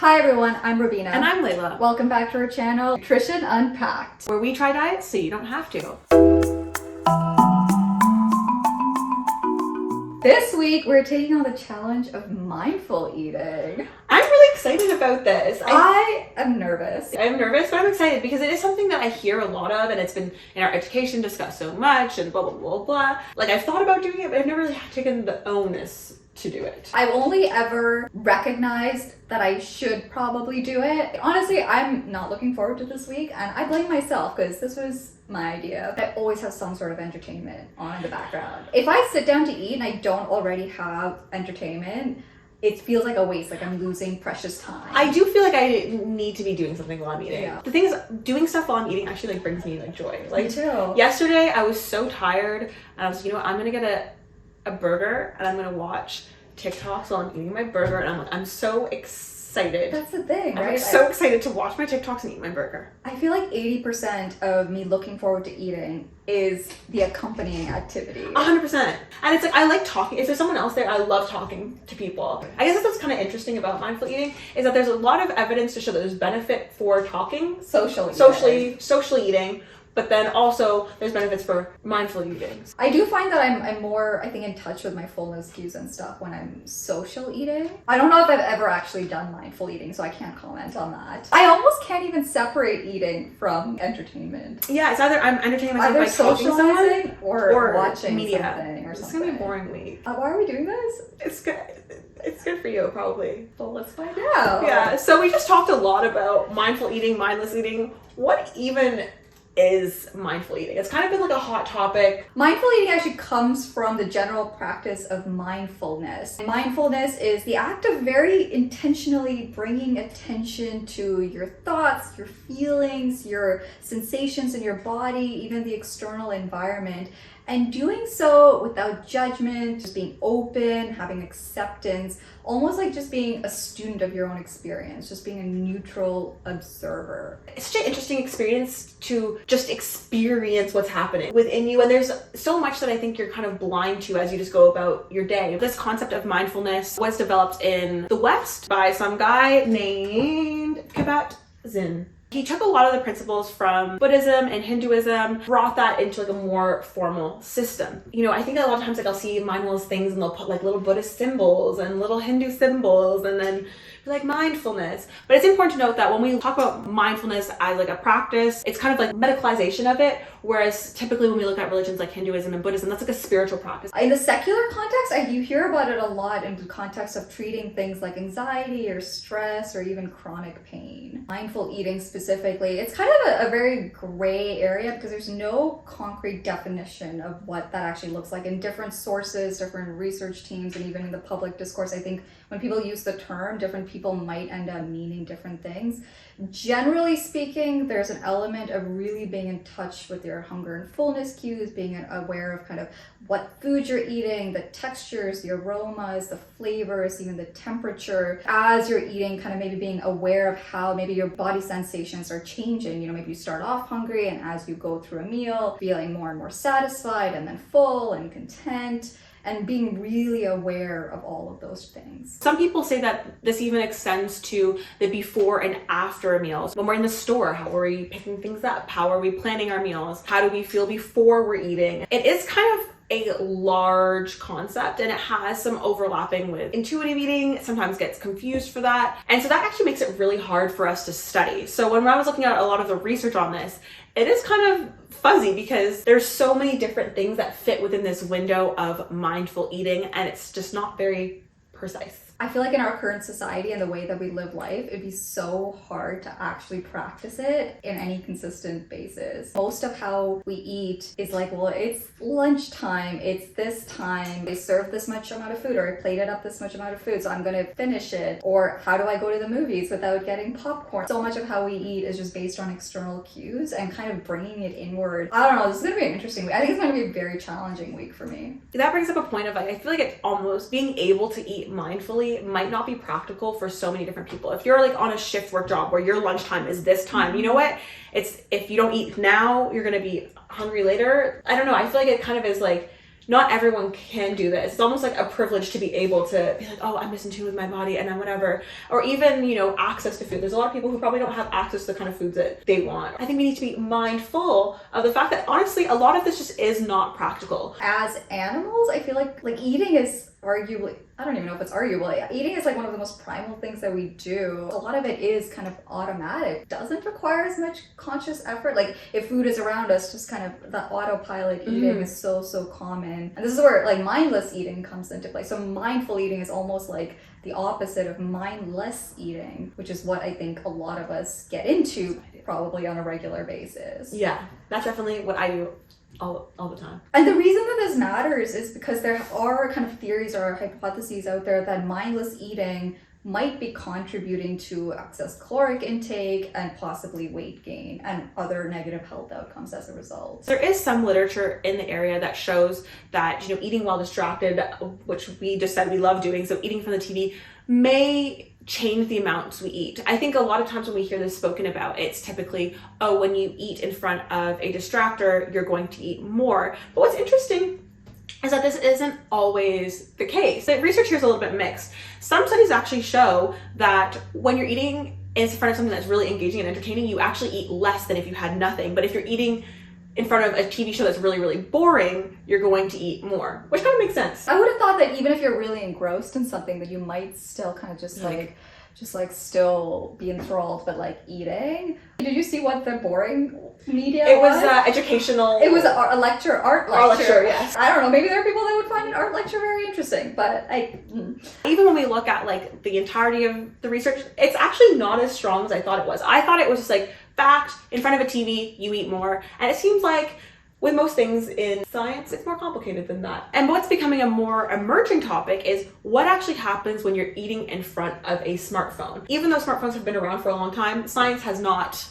Hi everyone, I'm Rubina. And I'm Layla. Welcome back to our channel, Nutrition Unpacked, where we try diets so you don't have to. This week we're taking on the challenge of mindful eating. I'm really excited about this. I am nervous. I'm nervous, but I'm excited because it is something that I hear a lot of, and it's been in our education discussed so much and blah, blah, blah, blah. Like, I've thought about doing it, but I've never really taken the onus to do it. I've only ever recognized that I should probably do it. Honestly, I'm not looking forward to this week, and I blame myself because this was my idea. I always have some sort of entertainment on in the background. If I sit down to eat and I don't already have entertainment, it feels like a waste, like I'm losing precious time. I do feel like I need to be doing something while I'm eating. Yeah. The thing is, doing stuff while I'm eating actually brings me joy. Me too. Yesterday, I was so tired, and I was, I'm gonna get a burger, and I'm gonna watch TikToks while I'm eating my burger, and I'm so excited. That's the thing, right? I'm so excited to watch my TikToks and eat my burger. I feel like 80% of me looking forward to eating is the accompanying activity. 100%. And it's like, I like talking. If there's someone else there, I love talking to people. I guess that's what's kind of interesting about mindful eating is that there's a lot of evidence to show that there's benefit for talking, socially eating, but then also there's benefits for mindful eating. I do find that I'm more, I think, in touch with my fullness cues and stuff when I'm social eating. I don't know if I've ever actually done mindful eating, so I can't comment on that. I almost can't even separate eating from entertainment. Yeah, it's either I'm entertaining myself by talking to someone or watching media. Something or something. It's gonna be a boring week. Why are we doing this? It's good. It's good for you, probably. Well, let's find out. Yeah, so we just talked a lot about mindful eating, mindless eating. What even is mindful eating? It's kind of been like a hot topic. Mindful eating actually comes from the general practice of mindfulness. Mindfulness is the act of very intentionally bringing attention to your thoughts, your feelings, your sensations in your body, even the external environment, and doing so without judgment, just being open, having acceptance, almost like just being a student of your own experience, just being a neutral observer. It's such an interesting experience to just experience what's happening within you. And there's so much that I think you're kind of blind to as you just go about your day. This concept of mindfulness was developed in the West by some guy named Kabat-Zinn. He took a lot of the principles from Buddhism and Hinduism, brought that into like a more formal system. I think a lot of times I'll see mindfulness things and they'll put like little Buddhist symbols and little Hindu symbols and then be like mindfulness. But it's important to note that when we talk about mindfulness as like a practice, it's kind of like medicalization of it. Whereas typically when we look at religions like Hinduism and Buddhism, that's like a spiritual practice. In the secular context, you hear about it a lot in the context of treating things like anxiety or stress or even chronic pain. Mindful eating specifically, it's kind of a very gray area because there's no concrete definition of what that actually looks like. In different sources, different research teams, and even in the public discourse, I think when people use the term, different people might end up meaning different things. Generally speaking, there's an element of really being in touch with your hunger and fullness cues, being aware of kind of what food you're eating, the textures, the aromas, the flavors, even the temperature. As you're eating, kind of maybe being aware of how maybe your body sensations are changing. Maybe you start off hungry and as you go through a meal, feeling more and more satisfied and then full and content. And being really aware of all of those things. Some people say that this even extends to the before and after meals. When we're in the store, how are we picking things up? How are we planning our meals? How do we feel before we're eating? It is kind of a large concept and it has some overlapping with intuitive eating. It sometimes gets confused for that. And so that actually makes it really hard for us to study. So when I was looking at a lot of the research on this, it is kind of fuzzy because there's so many different things that fit within this window of mindful eating and it's just not very precise. I feel like in our current society and the way that we live life, it'd be so hard to actually practice it in any consistent basis. Most of how we eat is like, well, it's lunchtime, it's this time, they served this much amount of food, or I plated up this much amount of food, so I'm gonna finish it. Or how do I go to the movies without getting popcorn? So much of how we eat is just based on external cues and kind of bringing it inward. I don't know, this is gonna be an interesting week. I think it's gonna be a very challenging week for me. That brings up a point of I feel like it's almost being able to eat mindfully might not be practical for so many different people. If you're like on a shift work job where your lunchtime is this time, you know what? It's if you don't eat now, you're gonna be hungry later. I don't know. I feel like it kind of is like not everyone can do this. It's almost like a privilege to be able to be like, oh, I'm just in tune with my body and I'm whatever. Or even, access to food. There's a lot of people who probably don't have access to the kind of foods that they want. I think we need to be mindful of the fact that honestly, a lot of this just is not practical. As animals, I feel like eating is arguably, I don't even know if it's arguable. Eating is like one of the most primal things that we do. A lot of it is kind of automatic. Doesn't require as much conscious effort. Like if food is around us, just kind of the autopilot eating is so common. And this is where like mindless eating comes into play. So mindful eating is almost like the opposite of mindless eating, which is what I think a lot of us get into probably on a regular basis. Yeah, that's definitely what I do all the time. And the reason that this matters is because there are kind of theories or hypotheses out there that mindless eating might be contributing to excess caloric intake and possibly weight gain and other negative health outcomes as a result. There is some literature in the area that shows that, eating while distracted, which we just said we love doing, so eating from the TV, may change the amounts we eat. I think a lot of times when we hear this spoken about, it's typically, oh, when you eat in front of a distractor, you're going to eat more. But what's interesting is that this isn't always the case. The research here is a little bit mixed. Some studies actually show that when you're eating in front of something that's really engaging and entertaining, you actually eat less than if you had nothing. But if you're eating in front of a TV show that's really, really boring, you're going to eat more, which kind of makes sense. I would have thought that even if you're really engrossed in something, that you might still kind of just still be enthralled, but like eating. Did you see what the boring media It was educational. It was art lecture. Yes. I don't know, maybe there are people that would find an art lecture very interesting, but even when we look at like the entirety of the research, it's actually not as strong as I thought it was. I thought it was just like, fact, in front of a TV, you eat more. And it seems like with most things in science, it's more complicated than that. And what's becoming a more emerging topic is what actually happens when you're eating in front of a smartphone. Even though smartphones have been around for a long time,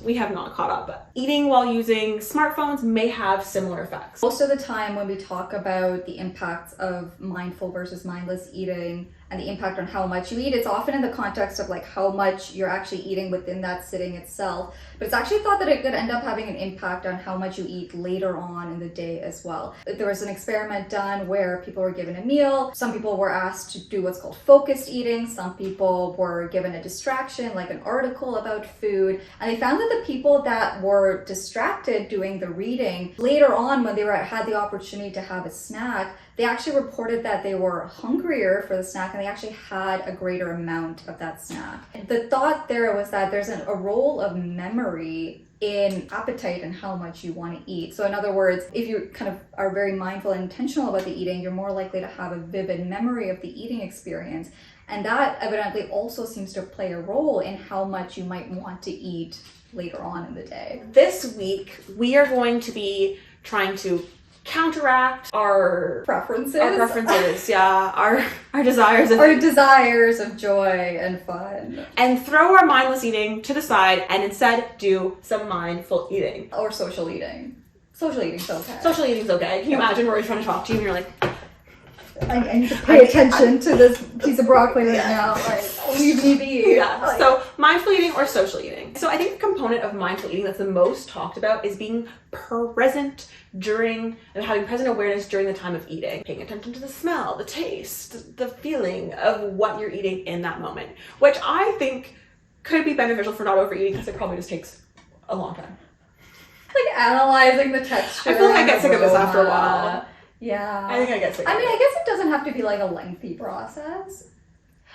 we have not caught up. Eating while using smartphones may have similar effects. Most of the time when we talk about the impacts of mindful versus mindless eating and the impact on how much you eat, it's often in the context of like how much you're actually eating within that sitting itself. But it's actually thought that it could end up having an impact on how much you eat later on in the day as well. There was an experiment done where people were given a meal. Some people were asked to do what's called focused eating. Some people were given a distraction, like an article about food. And they found that the people that were distracted doing the reading, later on when they had the opportunity to have a snack, they actually reported that they were hungrier for the snack and they actually had a greater amount of that snack. The thought there was that there's a role of memory in appetite and how much you want to eat. So in other words, if you kind of are very mindful and intentional about the eating, you're more likely to have a vivid memory of the eating experience. And that evidently also seems to play a role in how much you might want to eat later on in the day. This week, we are going to be trying to counteract our preferences, our desires of joy and fun, and throw our mindless eating to the side and instead do some mindful eating or social eating. Social eating's okay. Social eating's okay. Can you imagine Rory's trying to talk to you and you're like, I need to pay attention to this piece of broccoli right now. Like, leave me be. Yeah. So mindful eating or social eating. So I think the component of mindful eating that's the most talked about is being present during and having present awareness during the time of eating. Paying attention to the smell, the taste, the feeling of what you're eating in that moment, which I think could be beneficial for not overeating because it probably just takes a long time. Like analyzing the texture. I feel like I get sick of this after a while. Yeah. I think I get sick of it. I mean, I guess it doesn't have to be like a lengthy process.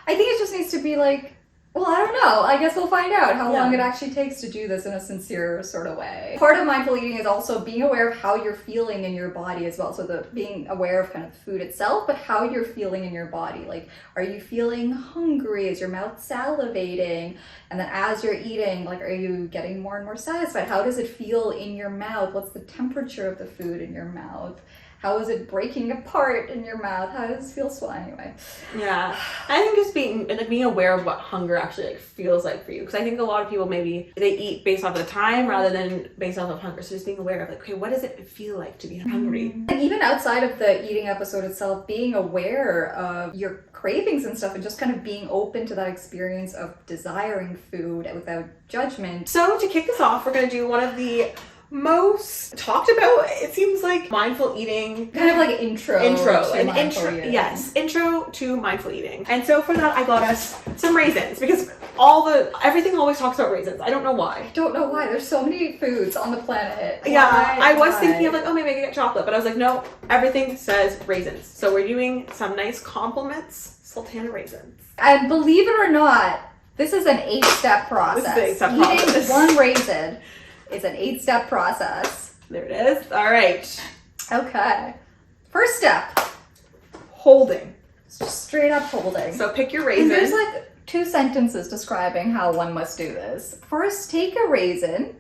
I think it just needs to be like, well, I don't know. I guess we'll find out how long it actually takes to do this in a sincere sort of way. Part of mindful eating is also being aware of how you're feeling in your body as well. So being aware of kind of food itself, but how you're feeling in your body. Like, are you feeling hungry? Is your mouth salivating? And then as you're eating, like, are you getting more and more satisfied? How does it feel in your mouth? What's the temperature of the food in your mouth? How is it breaking apart in your mouth? How does it feel? So anyway. Yeah. I think just being aware of what hunger actually feels like for you. Because I think a lot of people maybe they eat based off of the time rather than based off of hunger. So just being aware of okay, what does it feel like to be hungry? And even outside of the eating episode itself, being aware of your cravings and stuff and just kind of being open to that experience of desiring food without judgment. So to kick this off, we're going to do one of the most talked about, it seems like mindful eating. Kind of like intro to mindful eating. Yes, intro to mindful eating. And so for that, I got us some raisins because everything always talks about raisins. I don't know why. I don't know why. There's so many foods on the planet. Yeah, I was thinking of like, oh, maybe I could get chocolate, but I was like, no, everything says raisins. So we're doing some nice compliments, sultana raisins. And believe it or not, this is an 8-step process. This is an 8-step Eating process. one raisin is an 8-step process. There it is. All right. Okay. First step. Holding. Just straight up holding. So pick your And raisin. there's like 2 sentences describing how one must do this. First, take a raisin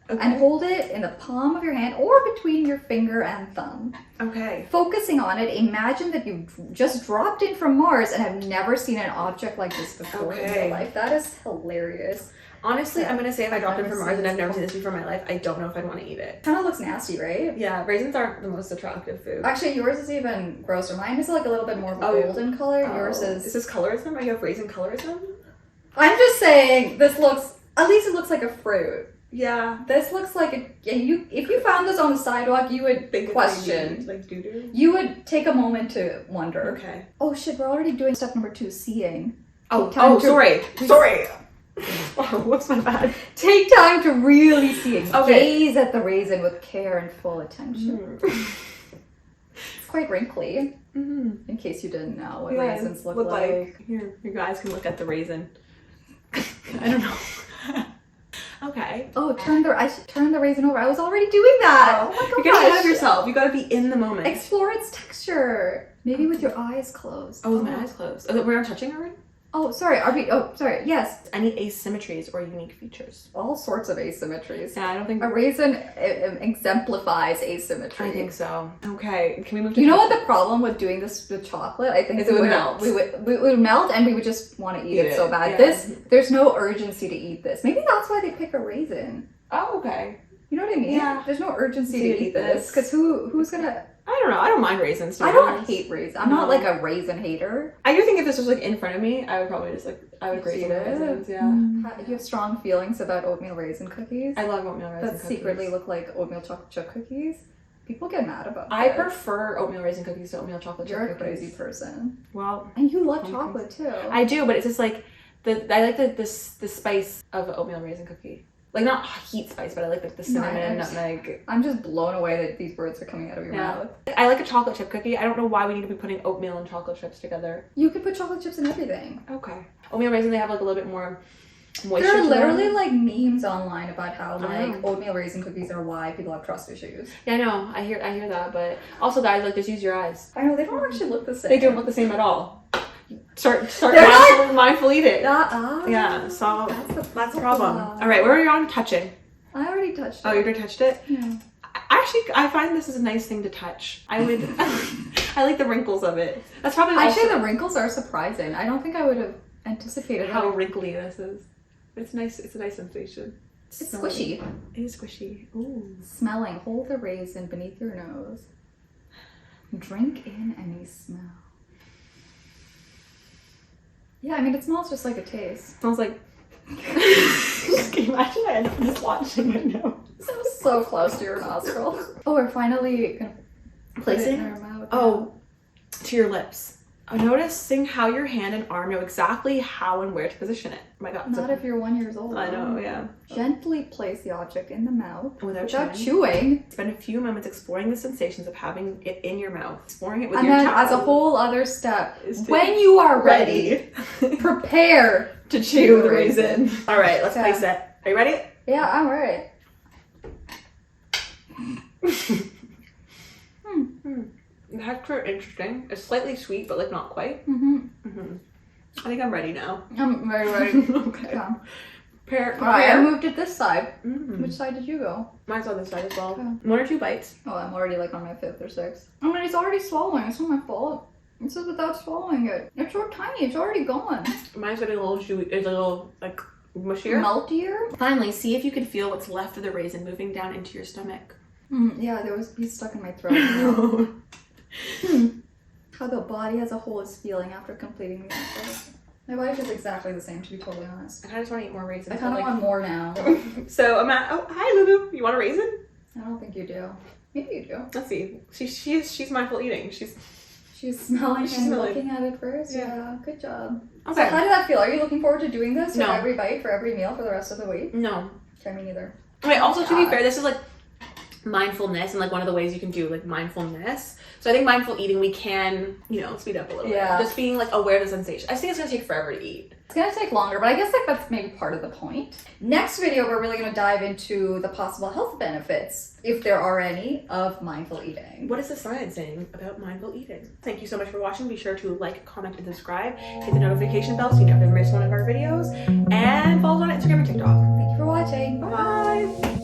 and hold it in the palm of your hand or between your finger and thumb. Okay. Focusing on it, imagine that you just dropped in from Mars and have never seen an object like this before in your life. That is hilarious. Honestly, I'm going to say if I dropped in from Mars and I've never seen this before in my life, I don't know if I'd want to eat it. Kind of looks nasty, right? Yeah, raisins aren't the most attractive food. Actually, yours is even grosser. Mine is like a little bit more golden color. Yours is... Is this colorism? Are you have raisin colorism? I'm just saying, this looks... At least it looks like a fruit. Yeah. This looks like a... If you found this on the sidewalk, you would question. Like doo-doo? You would take a moment to wonder. Okay. Oh shit, we're already doing step number 2, seeing. Sorry. Oh, what's my bad? Take time to really see it. Okay. Gaze at the raisin with care and full attention. It's quite wrinkly, in case you didn't know what raisins look like. Here, you guys can look at the raisin. I don't know. Okay. Oh, turn the raisin over. I was already doing that. Oh my gosh. You're getting ahead of yourself. You gotta be in the moment. Explore its texture. Maybe with your eyes closed. Oh, with my eyes closed. Oh, we're not touching already? Oh, sorry. Sorry. Yes. Any asymmetries or unique features? All sorts of asymmetries. Yeah, I don't think... A raisin exemplifies asymmetry. I think so. Okay, can we move to... You know what the problem with doing this with chocolate? I think it would melt. We would melt and we would just want to eat it so bad. Yeah. There's no urgency to eat this. Maybe that's why they pick a raisin. Oh, okay. You know what I mean? Yeah. There's no urgency to eat this. Because who's gonna... I don't know. I don't mind raisins. I don't hate raisins. I'm not like a raisin hater. I do think if this was like in front of me, I would probably just like, I would grate some raisins. Yeah. You have strong feelings about oatmeal raisin cookies? I love oatmeal raisin cookies. That secretly look like oatmeal chocolate chip cookies? People get mad about that. I prefer oatmeal raisin cookies to oatmeal chocolate chip cookies. You're a crazy person. Well, and you love chocolate too. I do, but it's just like I like the spice of an oatmeal raisin cookie. Like not heat spice, but I like the cinnamon, nutmeg. I'm just blown away that these words are coming out of your mouth. I like a chocolate chip cookie. I don't know why we need to be putting oatmeal and chocolate chips together. You could put chocolate chips in everything. Okay. Oatmeal raisin, they have like a little bit more moisture. There are literally like memes online about how like oatmeal raisin cookies are why people have trust issues. Yeah, I know. I hear that, but also guys, like just use your eyes. I know they don't actually look the same. They don't look the same at all. Start mindful eating. Yeah, so that's the problem. All right, where are you on touching? I already touched it. Oh, you already touched it? Yeah. Actually, I find this is a nice thing to touch. I like the wrinkles of it. That's probably actually the wrinkles are surprising. I don't think I would have anticipated how wrinkly this is. It's nice. It's a nice sensation. It's squishy. It is squishy. Ooh. Smelling. Hold the raisin beneath your nose. Drink in any smell. Yeah, I mean it smells just like a taste. Smells like. Can you imagine it? I'm just watching it now. So close to your nostril. Oh, we're finally gonna place it in our mouth. Oh, to your lips. Noticing how your hand and arm know exactly how and where to position it. Oh my God. Not if you're 1 year old. I know, yeah. Gently place the object in the mouth without chewing. Spend a few moments exploring the sensations of having it in your mouth. Exploring it with your tongue. And then as a whole other step, when you are ready, prepare to chew the raisin. All right, let's place it. Are you ready? Yeah, I'm ready. The texture interesting. It's slightly sweet, but like not quite. I think I'm ready now. I'm very ready. Okay. Prepare. Alright, I moved it this side. Which side did you go? Mine's on this side as well. Okay. 1 or 2 bites. Oh, I'm already like on my 5th or 6th. I mean, it's already swallowing. It's not my fault. It says without swallowing it. It's so tiny. It's already gone. Mine's getting a little chewy. It's a little like mushier. Meltier? Finally, see if you can feel what's left of the raisin moving down into your stomach. Yeah, he's stuck in my throat. How the body as a whole is feeling after completing the process. My body feels exactly the same, to be totally honest. I kind of just want to eat more raisins. I kind of want more now. So I'm at, oh, hi Lulu. You want a raisin? I don't think you do. Maybe you do. Let's see. She's mindful eating. She's smelling and smelling. looking at it first. Yeah. Yeah, good job. Okay. So how did that feel? Are you looking forward to doing this for No. every bite, for every meal for the rest of the week? No. Okay, me neither. Okay, also to be fair, this is like mindfulness, and like one of the ways you can do like mindfulness. So I think mindful eating, we can, you know, speed up a little bit. Just being like aware of the sensation. I just think it's gonna take forever to eat. It's gonna take longer, but I guess like that's maybe part of the point. Next video, we're really gonna dive into the possible health benefits, if there are any, of mindful eating. What is the science saying about mindful eating? Thank you so much for watching. Be sure to like, comment, and subscribe. Hit the notification bell so you never miss one of our videos. And follow us on Instagram and TikTok. Thank you for watching. Bye.